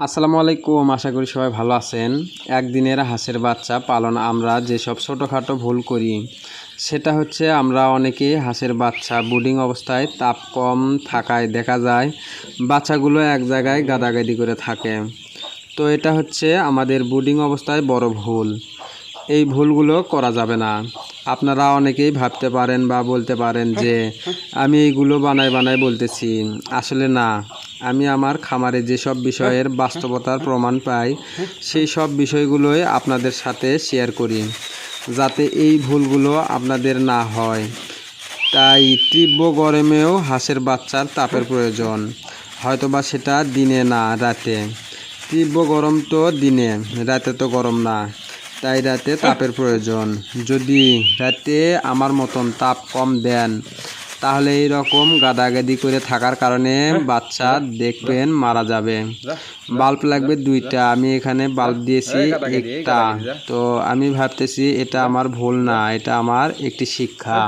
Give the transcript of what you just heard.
আসসালামু আলাইকুম, আশা করি সবাই ভালো আছেন। একদিনের হাঁসের বাচ্চা পালন আমরা যেসব ছোটোখাটো ভুল করি সেটা হচ্ছে আমরা অনেকেই হাঁসের বাচ্চা ব্রুডিং অবস্থায় তাপ কম থাকায় দেখা যায় বাচ্চাগুলো এক জায়গায় গাদাগাদি করে থাকে। তো এটা হচ্ছে আমাদের ব্রুডিং অবস্থায় বড় ভুল। এই ভুলগুলো করা যাবে না। আপনারা অনেকেই ভাবতে পারেন বা বলতে পারেন যে আমি এইগুলো বানাই বলতেছি, আসলে না। আমি আমার খামারে যেসব বিষয়ের বাস্তবতার প্রমাণ পাই সেই সব বিষয়গুলোই আপনাদের সাথে শেয়ার করি, যাতে এই ভুলগুলো আপনাদের না হয়। তাই তীব্র গরমেও হাঁসের বাচ্চার তাপের প্রয়োজন, হয়তোবা সেটা দিনে না রাতে। তীব্র গরম তো দিনে, রাতে তো গরম না, তাই রাতে তাপের প্রয়োজন। যদি রাতে আমার মতন তাপ কম দেন তাহলে এই রকম গাদাগাদি করে থাকার কারণে বাচ্চা দেখবেন মারা যাবে। বাল্ব লাগবে 2টা, আমি এখানে বাল্ব দিয়েছি 1টা। তো আমি ভাবতেছি এটা আমার ভুল না, এটা আমার একটি শিক্ষা।